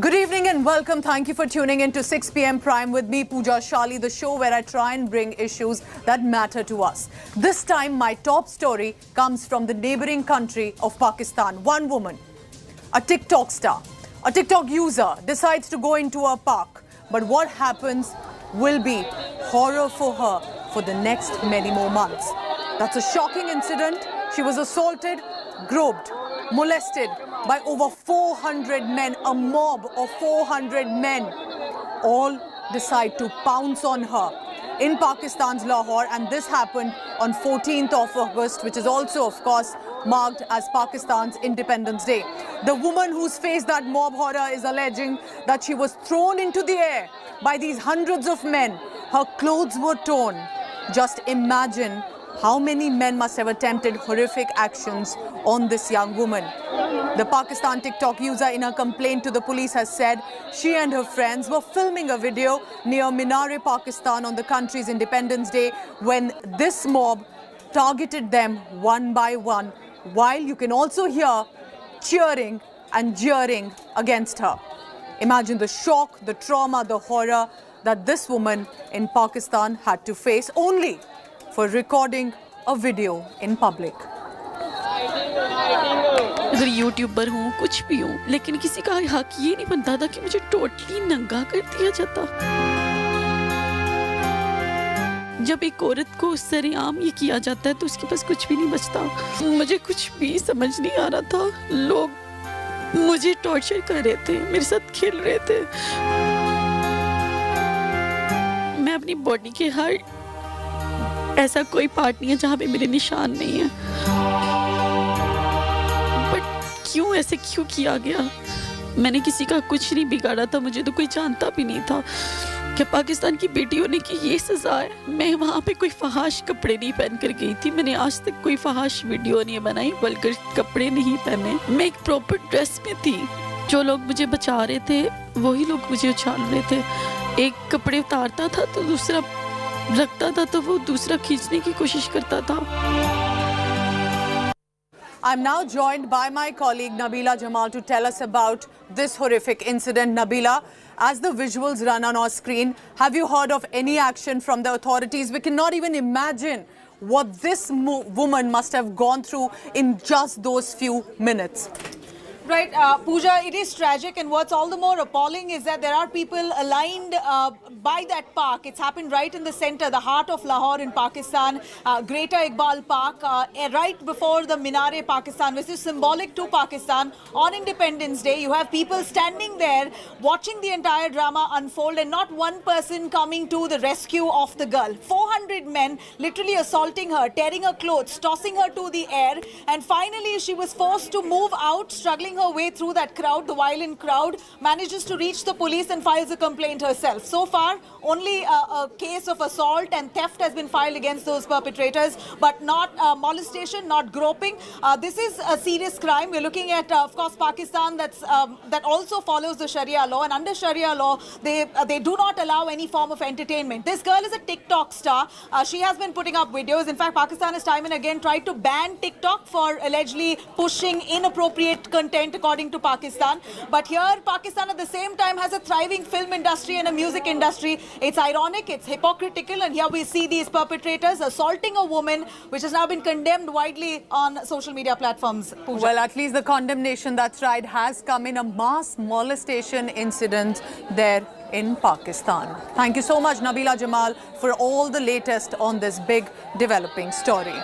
Good evening and welcome. Thank you for tuning in to 6 p.m. Prime with me, Pooja Shali, the show where I try and bring issues that matter to us. This time, my top story comes from the neighboring country of Pakistan. One woman, a TikTok star, a TikTok user, decides to go into a park. But what happens will be horror for her for the next many more months. That's a shocking incident. She was assaulted, groped, molested by over 400 men, a mob of 400 men, all decide to pounce on her in Pakistan's Lahore, and this happened on 14th of August, which is also, of course, marked as Pakistan's Independence Day. The woman who's faced that mob horror is alleging that she was thrown into the air by these hundreds of men. Her clothes were torn. Just imagine how many men must have attempted horrific actions on this young woman. The Pakistan TikTok user, in a complaint to the police, has said she and her friends were filming a video near Minar, Pakistan on the country's Independence Day when this mob targeted them one by one, while you can also hear cheering and jeering against her. Imagine the shock, the trauma, the horror that this woman in Pakistan had to face only for recording a video in public. अगर YouTuber हूँ, कुछ भी हूँ, लेकिन किसी का हक ये नहीं बनता था कि मुझे टोटली नंगा कर दिया जाता। जब एक औरत को सरेआम ये किया जाता है तो उसके पास कुछ भी नहीं बचता। मुझे कुछ भी समझ नहीं आ रहा था। लोग मुझे टॉर्चर कर रहे थे, मेरे साथ खेल रहे थे। मैं अपनी बॉडी के हर ऐसा कोई पार्ट नहीं है जहाँ पे मेरे निशान नहीं है। क्यों ऐसे क्यों किया गया? मैंने किसी का कुछ नहीं बिगाड़ा था, मुझे तो कोई जानता भी नहीं था कि पाकिस्तान की बेटी होने की ये सज़ा है। मैं वहाँ पे कोई फहाश कपड़े नहीं पहन कर गई थी। मैंने आज तक कोई फहाश वीडियो नहीं बनाई, वल्गर कपड़े नहीं पहने। मैं एक प्रॉपर ड्रेस में थी। जो लोग मुझे बचा रहे थे वही लोग मुझे उछाल रहे थे। एक कपड़े उतारता था तो दूसरा रखता था, तो वो दूसरा खींचने की कोशिश करता था। I'm now joined by my colleague Nabila Jamal to tell us about this horrific incident. Nabila, as the visuals run on our screen, have you heard of any action from the authorities? We cannot even imagine what this woman must have gone through in just those few minutes. Right, Pooja, it is tragic, and what's all the more appalling is that there are people aligned by that park. It's happened right in the center, the heart of Lahore in Pakistan, Greater Iqbal Park, right before the Minar, Pakistan, which is symbolic to Pakistan. On Independence Day, you have people standing there watching the entire drama unfold, and not one person coming to the rescue of the girl. 400 men literally assaulting her, tearing her clothes, tossing her to the air, and finally she was forced to move out, struggling her way through that crowd. The violent crowd manages to reach the police and files a complaint herself. So far, only a case of assault and theft has been filed against those perpetrators, but not molestation, not groping. This is a serious crime. We're looking at, of course, Pakistan that also follows the Sharia law, and under Sharia law, they do not allow any form of entertainment. This girl is a TikTok star. She has been putting up videos. In fact, Pakistan has time and again tried to ban TikTok for allegedly pushing inappropriate content, according to Pakistan. But here, Pakistan at the same time has a thriving film industry and a music industry. It's ironic, it's hypocritical, and here we see these perpetrators assaulting a woman, which has now been condemned widely on social media platforms. Pooja. Well, at least the condemnation, that's right, has come in a mass molestation incident there in Pakistan. Thank you so much, Nabila Jamal, for all the latest on this big developing story.